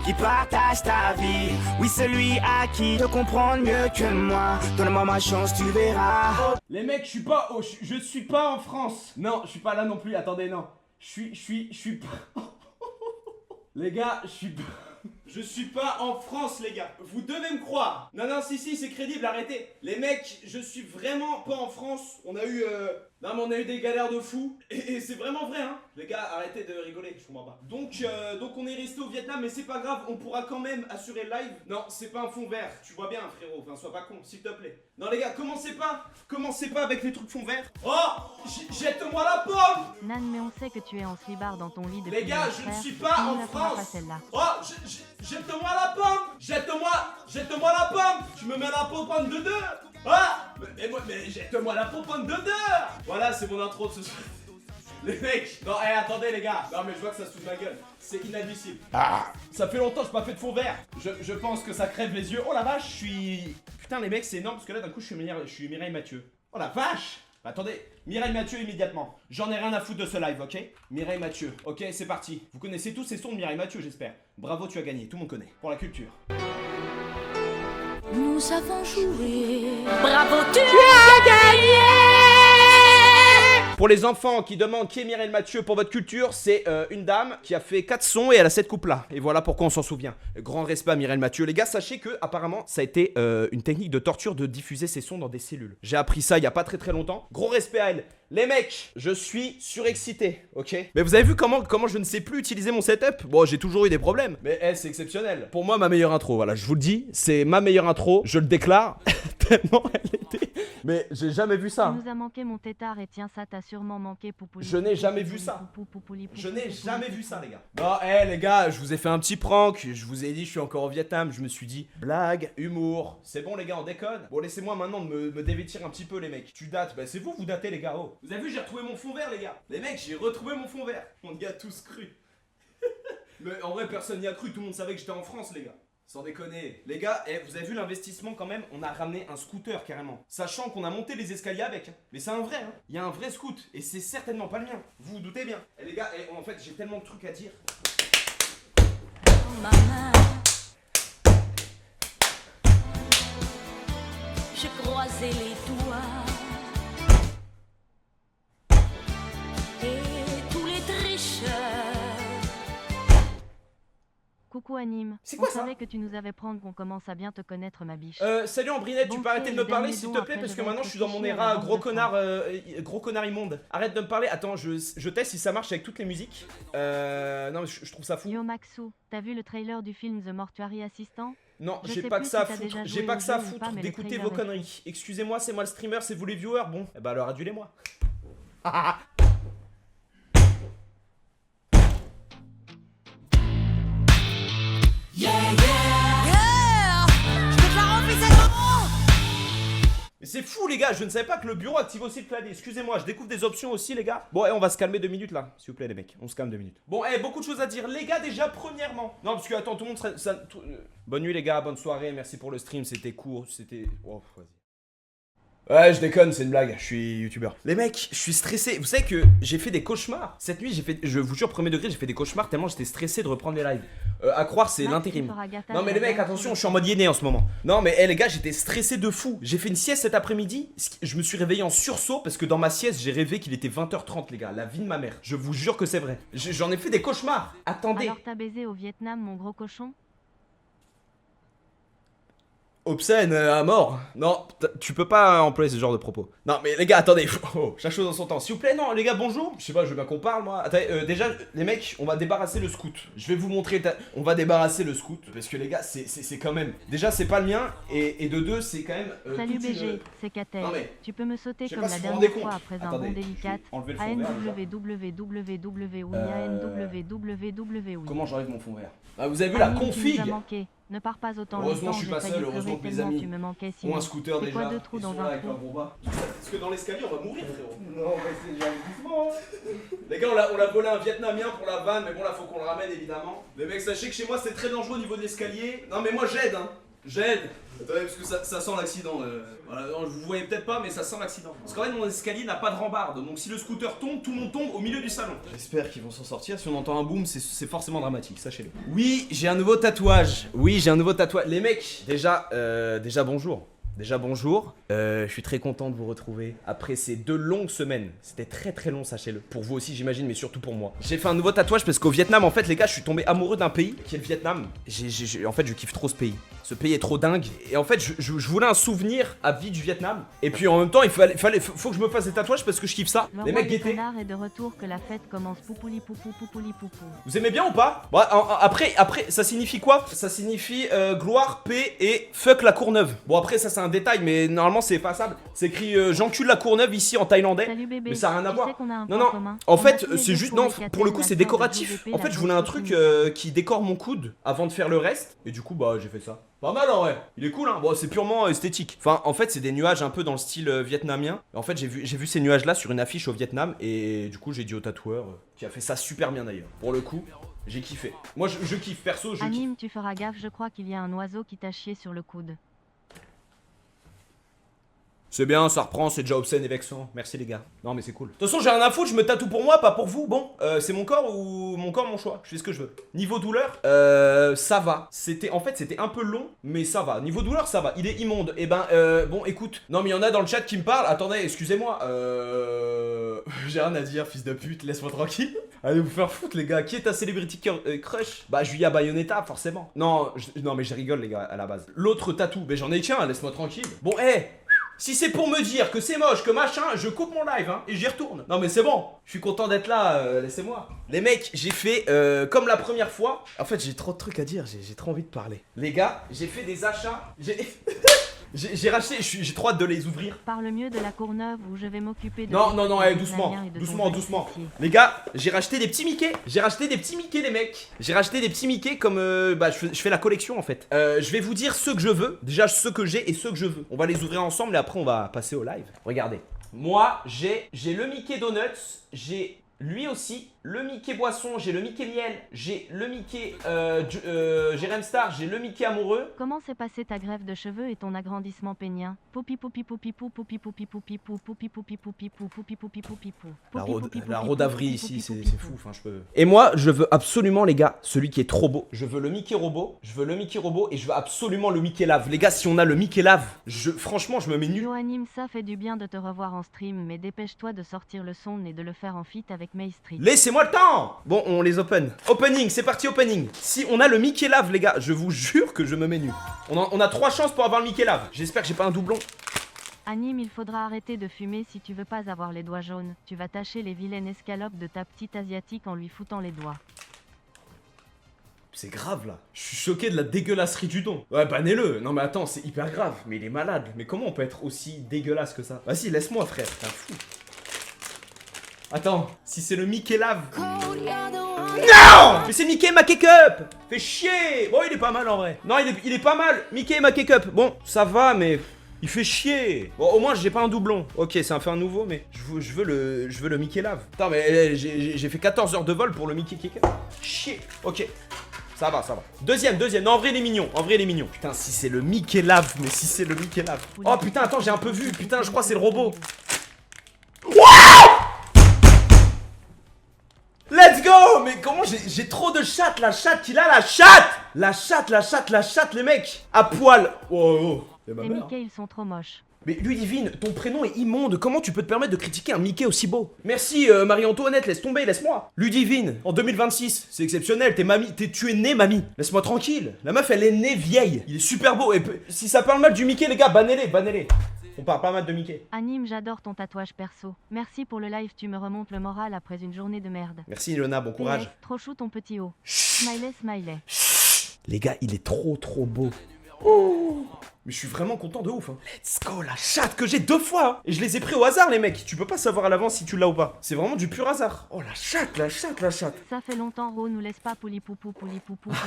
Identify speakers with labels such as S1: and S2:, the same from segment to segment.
S1: qui partage ta vie. Oui, celui à qui te comprendre mieux que moi. Donne-moi ma chance, tu verras.
S2: Les mecs, je suis pas en France. Non, je suis pas là non plus. Attendez, non. Je suis pas. Les gars, je suis pas en France, les gars. Vous devez me croire. Non, si, c'est crédible, arrêtez. Les mecs, je suis vraiment pas en France. On a eu des galères de fou. Et c'est vraiment vrai, hein. Les gars, arrêtez de rigoler, je comprends pas. Donc on est resté au Vietnam, mais c'est pas grave, on pourra quand même assurer le live. Non, c'est pas un fond vert. Tu vois bien, frérot. Enfin, sois pas con, s'il te plaît. Non, les gars, commencez pas avec les trucs fond vert. Oh, jette-moi la pomme.
S3: Nan, mais on sait que tu es en slibard dans ton lit depuis.
S2: Les gars, je ne suis pas en France. Oh, jette-moi la pomme. Jette-moi la pomme. Tu me mets la pomme de deux. Ah, mais jette-moi la pomme de deux. Voilà, c'est mon intro de ce soir. Les mecs, non, attendez les gars. Non mais je vois que ça se fout de ma gueule. C'est inadmissible. Ah, ça fait longtemps que je n'ai pas fait de fond vert. Je pense que ça crève les yeux. Oh la vache, je suis... Putain les mecs, c'est énorme parce que là d'un coup je suis Mireille Mathieu. Oh la vache. Attendez, Mireille Mathieu immédiatement. J'en ai rien à foutre de ce live, ok? Mireille Mathieu, ok, c'est parti. Vous connaissez tous ces sons de Mireille Mathieu, j'espère. Bravo, tu as gagné, tout le monde connaît. Pour la culture.
S4: Nous avons joué. Bravo, tu as gagné.
S2: Pour les enfants qui demandent qui est Mireille Mathieu pour votre culture, c'est une dame qui a fait 4 sons et elle a cette coupe-là. Et voilà pourquoi on s'en souvient. Grand respect à Mireille Mathieu. Les gars, sachez que apparemment ça a été une technique de torture de diffuser ces sons dans des cellules. J'ai appris ça il y a pas très longtemps. Gros respect à elle. Les mecs, je suis surexcité, ok? Mais vous avez vu comment je ne sais plus utiliser mon setup? Bon, j'ai toujours eu des problèmes. Mais c'est exceptionnel. Pour moi, ma meilleure intro, voilà, je vous le dis, c'est ma meilleure intro. Je le déclare. Tellement elle était... Mais j'ai jamais vu ça.
S3: Tu nous as manqué mon tétard et tiens ça t'a sûrement manqué poupouli.
S2: Je n'ai jamais vu ça. Je n'ai jamais vu ça les gars. Non, les gars, je vous ai fait un petit prank. Je vous ai dit je suis encore au Vietnam. Je me suis dit blague, humour. C'est bon les gars, on déconne. Bon, laissez-moi maintenant de me dévêtir un petit peu les mecs. Tu dates, bah c'est vous datez les gars. Oh. Vous avez vu, j'ai retrouvé mon fond vert les gars. Les mecs, j'ai retrouvé mon fond vert. On y a tous cru. Mais en vrai personne n'y a cru. Tout le monde savait que j'étais en France les gars. Sans déconner. Les gars, vous avez vu l'investissement quand même? On a ramené un scooter carrément. Sachant qu'on a monté les escaliers avec. Mais c'est un vrai, hein. Il y a un vrai scoot. Et c'est certainement pas le mien. Vous vous doutez bien. Et les gars, en fait, j'ai tellement de trucs à dire.
S4: Ma main. Je croisais les doigts. Et tous les tricheurs.
S3: Coucou Anime.
S2: C'est quoi
S3: on
S2: ça?
S3: savait que tu nous avais prendre qu'on commence à bien te connaître ma biche.
S2: Salut Ambrinette, tu
S3: Bon,
S2: peux arrêter de me
S3: le
S2: parler
S3: dernier
S2: s'il
S3: don,
S2: te plaît
S3: après,
S2: parce
S3: je
S2: que
S3: vais
S2: maintenant
S3: être
S2: je suis dans mon
S3: fichue à
S2: era
S3: la bande
S2: gros connard immonde. Arrête de me parler, attends, je teste si ça marche avec toutes les musiques. Non mais je trouve ça fou.
S3: Yo Maxou, t'as vu le trailer du film The Mortuary Assistant?
S2: Non,
S3: Je
S2: j'ai
S3: sais
S2: pas
S3: plus
S2: que ça à
S3: si t'as
S2: foutre,
S3: déjà
S2: j'ai
S3: joué
S2: pas
S3: au
S2: que ça à
S3: jeu ou
S2: foutre
S3: pas, mais le
S2: d'écouter
S3: trailer
S2: vos
S3: est
S2: conneries. Excusez-moi, c'est moi le streamer, c'est vous les viewers, bon. Eh bah alors adulez-moi. Mais c'est fou les gars, je ne savais pas que le bureau active aussi le clavier. Excusez-moi, je découvre des options aussi les gars. Bon, on va se calmer 2 minutes là, s'il vous plaît les mecs. On se calme 2 minutes. Bon, beaucoup de choses à dire les gars déjà premièrement. Non, parce que attends, tout le monde serait... Bonne nuit les gars, bonne soirée, merci pour le stream, c'était court, c'était... Oh, vas-y. Ouais, je déconne, c'est une blague, je suis youtubeur. Les mecs, je suis stressé. Vous savez que j'ai fait des cauchemars. Cette nuit, je vous jure, premier degré, j'ai fait des cauchemars tellement j'étais stressé de reprendre les lives. À croire, c'est l'intérim. Non, mais les mecs, attention, je suis en mode yéné en ce moment. Non, mais les gars, j'étais stressé de fou. J'ai fait une sieste cet après-midi. Je me suis réveillé en sursaut parce que dans ma sieste, j'ai rêvé qu'il était 20h30, les gars. La vie de ma mère. Je vous jure que c'est vrai. J'en ai fait des cauchemars. Attendez.
S3: Alors t'as baisé au Vietnam, mon gros cochon?
S2: Obscène à mort. Non, tu peux pas employer ce genre de propos. Non, mais les gars, attendez. Oh, chaque chose dans son temps. S'il vous plaît, non, les gars, bonjour. Je sais pas, je veux bien qu'on parle, moi. Attendez, déjà, les mecs, on va débarrasser le scout. Je vais vous montrer. On va débarrasser le scout. Parce que les gars, c'est quand même. Déjà, c'est pas le mien. Et de deux, c'est quand même.
S3: Salut BG, c'est Katel.
S2: Non, mais...
S3: Tu peux me sauter
S2: Je sais
S3: comme
S2: pas
S3: la
S2: si vous vous rendez
S3: dernière fois
S2: compte.
S3: après un
S2: Attendez,
S3: bon délicat.
S2: enlevez le fond vert,
S3: ANWWW.
S2: Comment j'enlève mon fond vert? Ah, vous avez vu la config?
S3: Ne pars pas autant.
S2: Heureusement, je suis pas seul, heureusement que mes amis
S3: tu me manquais,
S2: ont un scooter
S3: c'est
S2: déjà.
S3: quoi 2 trous
S2: Ils
S3: dans
S2: sont là
S3: un
S2: avec
S3: trou?
S2: leur bomba. Parce que dans l'escalier, on va mourir, frérot.
S5: Non, mais c'est déjà doucement.
S2: Les gars, on l'a volé à un Vietnamien pour la vanne, mais bon, là, faut qu'on le ramène évidemment. Mais mec, sachez que chez moi, c'est très dangereux au niveau de l'escalier. Non, mais moi, j'aide, hein. J'aide. Attendez, parce que ça sent l'accident. Voilà, non, vous voyez peut-être pas, mais ça sent l'accident. Parce qu'en fait, mon escalier n'a pas de rambarde. Donc si le scooter tombe, tout le monde tombe au milieu du salon. J'espère qu'ils vont s'en sortir. Si on entend un boom, c'est forcément dramatique, sachez-le. Oui, j'ai un nouveau tatouage. Oui, j'ai un nouveau tatouage. Les mecs, déjà bonjour. Déjà bonjour, je suis très content de vous retrouver après ces 2 longues semaines. C'était très long, sachez-le. Pour vous aussi j'imagine, mais surtout pour moi. J'ai fait un nouveau tatouage parce qu'au Vietnam, en fait les gars, je suis tombé amoureux d'un pays qui est le Vietnam. En fait je kiffe trop ce pays. Ce pays est trop dingue. Et en fait je voulais un souvenir à vie du Vietnam. Et puis en même temps faut que je me fasse des tatouages parce que je kiffe ça.
S3: Le
S2: Les
S3: roi
S2: mecs
S3: des
S2: guettez.
S3: connards est de retour, que la fête commence. Poupouli poupou, poupouli poupou.
S2: Vous aimez bien ou pas? Bon, après ça signifie quoi? Ça signifie gloire, paix et fuck la Courneuve. Bon après ça c'est un détail, mais normalement c'est effaçable. C'est écrit j'encule la Courneuve ici en thaïlandais.
S3: Salut bébé.
S2: Mais ça a rien à
S3: Tu
S2: voir.
S3: sais qu'on a un
S2: Non,
S3: point commun.
S2: en
S3: On
S2: fait
S3: a tous les
S2: c'est
S3: deux
S2: juste,
S3: pour
S2: non,
S3: les quatre
S2: pour le
S3: et
S2: coup
S3: la
S2: c'est
S3: sœur de
S2: décoratif.
S3: JDP,
S2: En fait
S3: la
S2: je voulais un
S3: grosse
S2: truc
S3: copine.
S2: qui décore mon coude avant de faire le reste. Et du coup bah j'ai fait ça. Pas mal en vrai. Il est cool hein. Bon c'est purement esthétique. Enfin en fait c'est des nuages un peu dans le style vietnamien. Et en fait j'ai vu ces nuages là sur une affiche au Vietnam. Et du coup j'ai dit au tatoueur qui a fait ça super bien d'ailleurs. Pour le coup j'ai kiffé. Moi je kiffe perso, je kiffe.
S3: Anime, tu feras gaffe, je crois qu'il y a un oiseau qui t'a chié sur le coude.
S2: C'est bien, ça reprend, c'est déjà obscène et vexant. Merci les gars. Non mais c'est cool. De toute façon j'ai rien à foutre, je me tatoue pour moi, pas pour vous. Bon, c'est mon corps ou mon corps, mon choix. Je fais ce que je veux. Niveau douleur, ça va. C'était un peu long, mais ça va. Niveau douleur, ça va. Il est immonde. Et ben, bon, écoute. Non mais il y en a dans le chat qui me parlent. Attendez, excusez-moi. J'ai rien à dire, fils de pute. Laisse-moi tranquille. Allez vous faire foutre les gars. Qui est ta celebrity crush? Bah Julia Bayonetta, forcément. Non, non mais je rigole les gars à la base. L'autre tatou, mais j'en ai qu'un. Laisse-moi tranquille. Bon, si c'est pour me dire que c'est moche, que machin, je coupe mon live hein, et j'y retourne. Non mais c'est bon, je suis content d'être là, laissez-moi. Les mecs, j'ai fait comme la première fois. En fait j'ai trop de trucs à dire, j'ai trop envie de parler. Les gars, j'ai fait des achats. J'ai racheté, j'ai trop hâte de les ouvrir.
S3: Parle mieux de la Courneuve où je vais m'occuper de...
S2: Non, doucement,
S3: Damien et de ton
S2: doucement.
S3: policier.
S2: Les gars, j'ai racheté des petits Mickey. J'ai racheté des petits Mickey les mecs. J'ai racheté des petits Mickey comme je fais la collection en fait. Je vais vous dire ceux que je veux. Déjà ceux que j'ai et ceux que je veux. On va les ouvrir ensemble et après on va passer au live. Regardez. Moi, j'ai le Mickey Donuts, j'ai lui aussi, le Mickey Boisson, j'ai le Mickey Miel, j'ai le Mickey Jérém Star, j'ai le Mickey Amoureux.
S3: Comment s'est passé ta greffe de cheveux et ton agrandissement pénien? Poupi poupi poupi pou poupi poupi poupi pou poupi poupi poupi pou poupi poupi poupi pou.
S2: La Rodavry ici, c'est fou, enfin je peux... Et moi, je veux absolument les gars, celui qui est trop beau. Je veux le Mickey Robot, et je veux absolument le Mickey Lave. Les gars, si on a le Mickey Lave, franchement, je me mets nu.
S3: Yo Anime, ça fait du bien de te revoir en stream, mais dépêche-toi de sortir le son et de le faire en feat avec May Street.
S2: Laissez-moi le temps. Bon, on les open. Opening, c'est parti, opening. Si on a le Mickey Lave, les gars, je vous jure que je me mets nu. On a 3 chances pour avoir le Mickey Lave. J'espère que j'ai pas un doublon.
S3: Anime, il faudra arrêter de fumer si tu veux pas avoir les doigts jaunes. Tu vas tâcher les vilaines escalopes de ta petite asiatique en lui foutant les doigts.
S2: C'est grave là. Je suis choqué de la dégueulasserie du don. Ouais, bannez-le. Non mais attends, c'est hyper grave. Mais il est malade. Mais comment on peut être aussi dégueulasse que ça? Vas-y, laisse-moi frère, t'es un fou. Attends, si c'est le Mickey Lave. Non! Mais c'est Mickey ma Cup. Fais chier. Bon, il est pas mal en vrai. Non, il est pas mal. Mickey ma Cup. Bon, ça va, mais il fait chier. Bon, au moins j'ai pas un doublon. Ok, c'est un fait un nouveau, mais je veux le Mickey Lave. Putain, mais j'ai fait 14 heures de vol pour le Mickey Cup. Chier. Ok. Ça va. Deuxième. Non, en vrai, il est mignon. Putain, si c'est le Mickey Lave, mais si c'est le Mickey Lave. Oh putain, attends, j'ai un peu vu. Putain, je crois que c'est le robot. Let's go! Mais comment j'ai trop de chatte, la chatte qu'il a, la chatte, les mecs! À poil! Oh. C'est ma
S3: Les
S2: mère.
S3: Mickey, ils sont trop moches.
S2: Mais Ludivine, ton prénom est immonde, comment tu peux te permettre de critiquer un Mickey aussi beau? Merci Marie-Antoinette, laisse tomber, laisse-moi. Ludivine, en 2026, c'est exceptionnel, tu es née mamie. Laisse-moi tranquille, la meuf elle est née vieille. Il est super beau, et si ça parle mal du Mickey les gars, bannez-les. On parle pas mal de Mickey.
S3: Anime, j'adore ton tatouage perso. Merci pour le live, tu me remontes le moral après une journée de merde.
S2: Merci Ilona, bon courage.
S3: PX, trop chou ton petit haut. Smiley.
S2: Les gars, il est trop beau. Oh. Mais je suis vraiment content de ouf hein. Let's go, la chatte que j'ai 2 fois hein. Et je les ai pris au hasard les mecs. Tu peux pas savoir à l'avance si tu l'as ou pas. C'est vraiment du pur hasard. Oh la chatte.
S3: Ça fait longtemps, Ro, nous laisse pas poulipoupou.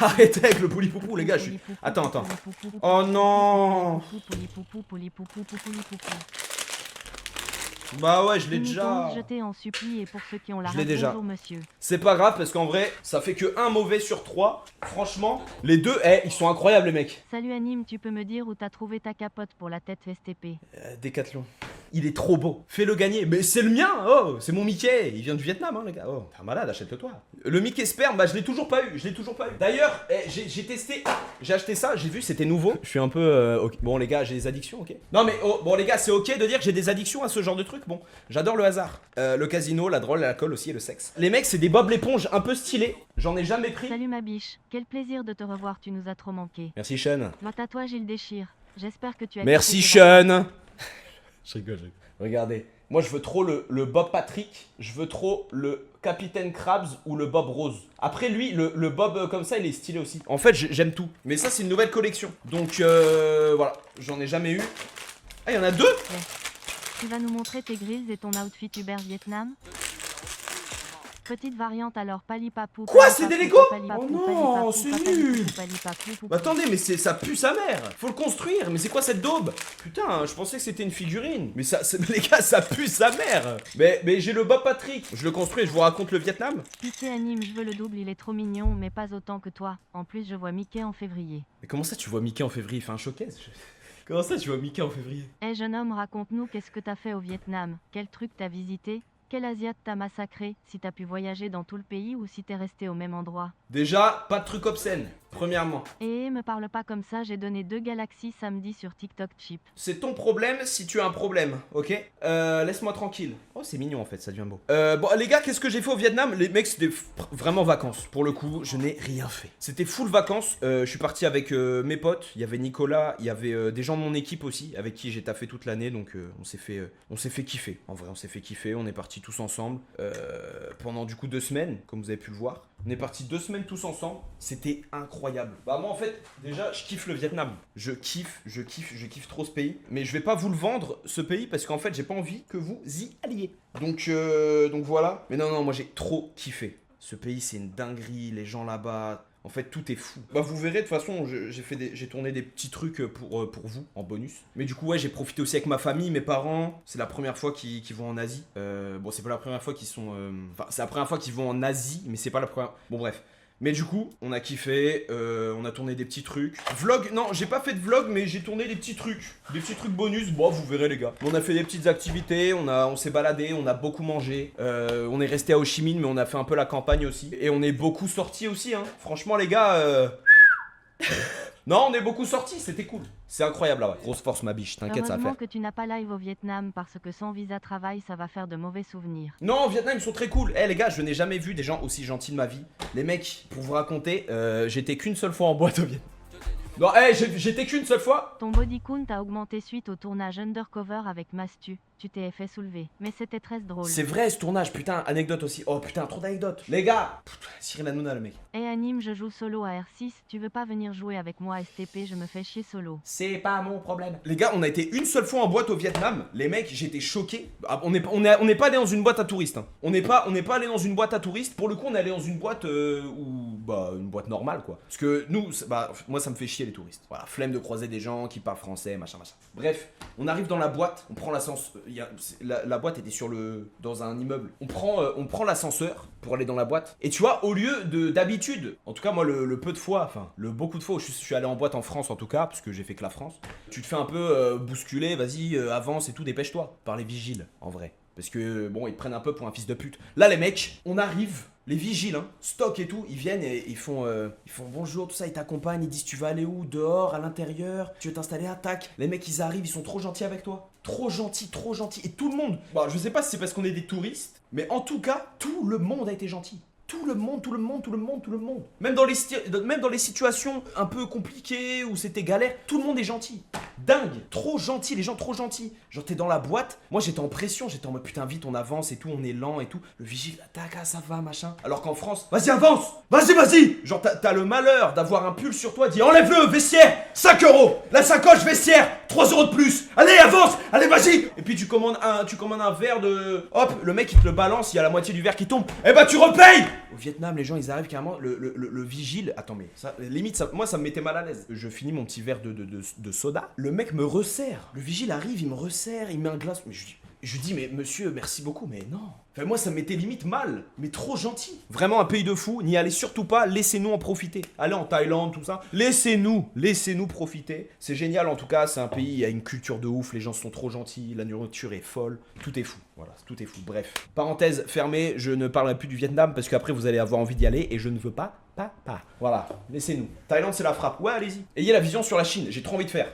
S2: Arrêtez avec le poulipoupou les gars, je suis... Attends. Oh non. Bah ouais, je l'ai
S3: Finit-on,
S2: déjà.
S3: je t'ai en supplie et pour ceux qui ont la
S2: Je l'ai
S3: rate,
S2: déjà.
S3: bonjour monsieur.
S2: C'est pas grave parce qu'en vrai, ça fait que un mauvais sur 3. Franchement, les deux, ils sont incroyables les mecs.
S3: Salut Anime, tu peux me dire où t'as trouvé ta capote pour la tête STP?
S2: Décathlon. Il est trop beau. Fais-le gagner. Mais c'est le mien. Oh, c'est mon Mickey. Il vient du Vietnam, hein, les gars. Oh, t'es un malade, achète-le toi. Le Mickey sperme, bah je l'ai toujours pas eu. D'ailleurs, j'ai testé. J'ai acheté ça. J'ai vu, c'était nouveau. Je suis un peu. Ok. Bon, les gars, j'ai des addictions, ok. Non, mais bon, les gars, c'est ok de dire que j'ai des addictions à ce genre de truc. Bon, j'adore le hasard. Le casino, la drogue, l'alcool aussi et le sexe. Les mecs, c'est des Bob l'éponge un peu stylés. J'en ai jamais pris.
S3: Salut ma biche, quel plaisir de te revoir, tu nous as trop manqué.
S2: Merci, Sean.
S3: Mon tatouage il déchire. J'espère que tu as
S2: Merci,
S3: kiffé tes vacances.
S2: Sean. Je rigole. Regardez, moi je veux trop le Bob Patrick, je veux trop le Capitaine Krabs ou le Bob Rose. Après lui, le Bob comme ça, il est stylé aussi. En fait, j'aime tout. Mais ça, c'est une nouvelle collection. Donc voilà, j'en ai jamais eu. Ah, il y en a deux.
S3: Tu vas nous montrer tes grilles et ton outfit Uber Vietnam? Petite variante alors, palipapou.
S2: Quoi,
S3: palipapou,
S2: c'est des Lego?
S3: palipapou,
S2: Oh non,
S3: palipapou,
S2: c'est
S3: papalipou,
S2: nul.
S3: palipapou,
S2: Bah attendez, mais ça pue sa mère. Faut le construire. Mais c'est quoi cette daube? Putain, je pensais que c'était une figurine. Mais ça, les gars, ça pue sa mère. Mais j'ai le Bob Patrick. Je le construis et je vous raconte le Vietnam.
S3: Pitié Anime, je veux le double, il est trop mignon, mais pas autant que toi. En plus, je vois Mickey en février.
S2: Mais comment ça, tu vois Mickey en février? Il fait un showcase. Comment ça, tu vois Mickey en février?
S3: Eh jeune homme, raconte-nous qu'est-ce que t'as fait au Vietnam? Quel truc t'as visité? Quel Asiate t'a massacré? Si t'as pu voyager dans tout le pays ou si t'es resté au même endroit?
S2: Déjà, pas de truc obscène, premièrement.
S3: Eh, me parle pas comme ça, j'ai donné 2 galaxies samedi sur TikTok Chip.
S2: C'est ton problème si tu as un problème, ok? Laisse-moi tranquille. Oh, c'est mignon en fait, ça devient beau. Bon, les gars, qu'est-ce que j'ai fait au Vietnam? Les mecs, c'était vraiment vacances. Pour le coup, je n'ai rien fait. C'était full vacances. Je suis parti avec mes potes. Il y avait Nicolas, il y avait des gens de mon équipe aussi, avec qui j'ai taffé toute l'année. Donc, on s'est fait kiffer. En vrai, on s'est fait kiffer. On est partis tous ensemble pendant du coup 2 semaines, comme vous avez pu le voir. On est partis 2 semaines tous ensemble. C'était incroyable. Bah moi en fait, déjà, je kiffe le Vietnam. Je kiffe trop ce pays. Mais je vais pas vous le vendre, ce pays, parce qu'en fait, j'ai pas envie que vous y alliez. Donc voilà. Mais non, moi j'ai trop kiffé. Ce pays, c'est une dinguerie. Les gens là-bas... En fait, tout est fou. Bah, vous verrez, de toute façon, j'ai tourné des petits trucs pour vous, en bonus. Mais du coup, ouais, j'ai profité aussi avec ma famille, mes parents. C'est la première fois qu'ils vont en Asie. Bon, c'est pas la première fois qu'ils sont... Enfin, c'est la première fois qu'ils vont en Asie, mais c'est pas la première... Bon, bref. Mais du coup, on a kiffé, on a tourné des petits trucs. Vlog, non, j'ai pas fait de vlog, mais j'ai tourné des petits trucs. Des petits trucs bonus, bon, vous verrez les gars. On a fait des petites activités, on s'est baladé, on a beaucoup mangé. On est resté à Ho Chi Minh, mais on a fait un peu la campagne aussi. Et on est beaucoup sortis aussi, hein. Franchement les gars, non, on est beaucoup sortis, c'était cool. C'est incroyable là-bas. Grosse force ma biche, t'inquiète, ça va
S3: Heureusement
S2: faire.
S3: que tu n'as pas live au Vietnam parce que sans visa travail, ça va faire de mauvais souvenirs.
S2: Non, au Vietnam, ils sont très cool. Les gars, je n'ai jamais vu des gens aussi gentils de ma vie. Les mecs, pour vous raconter, j'étais qu'une seule fois en boîte au Vietnam. Non, j'étais qu'une seule fois.
S3: Ton body count a augmenté suite au tournage Undercover avec Mastu. Tu t'es fait soulever, mais c'était très drôle.
S2: C'est vrai ce tournage, putain, anecdote aussi. Oh putain, trop d'anecdotes. Les gars, Cyril Hanouna le mec.
S3: Eh Anime, je joue solo à R6, tu veux pas venir jouer avec moi STP, je me fais chier solo.
S2: C'est pas mon problème. Les gars, on a été une seule fois en boîte au Vietnam. Les mecs, j'étais choqué. On n'est pas allé dans une boîte à touristes. Hein. On n'est pas allé dans une boîte à touristes. Pour le coup, on est allé dans une boîte une boîte normale quoi. Parce que nous, moi ça me fait chier les touristes. Voilà, flemme de croiser des gens qui parlent français, machin. Bref, on arrive dans la boîte, on prend l'ascenseur. La boîte était dans un immeuble. On prend l'ascenseur pour aller dans la boîte. Et tu vois, au lieu d'habitude, en tout cas moi le peu de fois, enfin le beaucoup de fois où je suis allé en boîte en France en tout cas, parce que j'ai fait que la France, tu te fais un peu bousculer, vas-y, avance et tout, dépêche-toi, par les vigiles en vrai. Parce que bon, ils te prennent un peu pour un fils de pute. Là les mecs, on arrive, les vigiles, hein, stock et tout, ils viennent et ils font bonjour, tout ça, ils t'accompagnent, ils disent tu vas aller où, dehors, à l'intérieur, tu veux t'installer, attaque. Les mecs ils arrivent, ils sont trop gentils avec toi. Trop gentils. Et tout le monde, bah je sais pas si c'est parce qu'on est des touristes, mais en tout cas, tout le monde a été gentil. Tout le monde. Même dans les situations un peu compliquées où c'était galère, tout le monde est gentil. Dingue, trop gentil, les gens trop gentils. Genre t'es dans la boîte, moi j'étais en pression, j'étais en mode putain vite on avance et tout, on est lent et tout. Le vigile, tac, ça va machin. Alors qu'en France, vas-y avance, vas-y. Genre t'as le malheur d'avoir un pull sur toi, dis enlève-le, vestiaire, 5 €. La sacoche vestiaire, 3 € de plus. Allez avance, allez vas-y. Et puis tu commandes un verre de... Hop, le mec il te le balance, il y a la moitié du verre qui tombe. Eh bah tu repayes. Au Vietnam, les gens ils arrivent carrément, le vigile, attends mais ça, limite moi ça me mettait mal à l'aise. Je finis mon petit verre de soda, le mec me resserre, le vigile arrive, il me resserre, il met un glace, mais je dis, Je lui dis, mais monsieur, merci beaucoup, mais non. Enfin, moi, ça me mettait limite mal, mais trop gentil. Vraiment un pays de fou, n'y allez surtout pas, laissez-nous en profiter. Allez en Thaïlande, tout ça. Laissez-nous profiter. C'est génial en tout cas, c'est un pays, il y a une culture de ouf, les gens sont trop gentils, la nourriture est folle, tout est fou. Voilà, tout est fou. Bref. Parenthèse fermée, je ne parlerai plus du Vietnam parce qu'après vous allez avoir envie d'y aller et je ne veux pas. Voilà, laissez-nous. Thaïlande, c'est la frappe. Ouais, allez-y. Ayez la vision sur la Chine, j'ai trop envie de faire.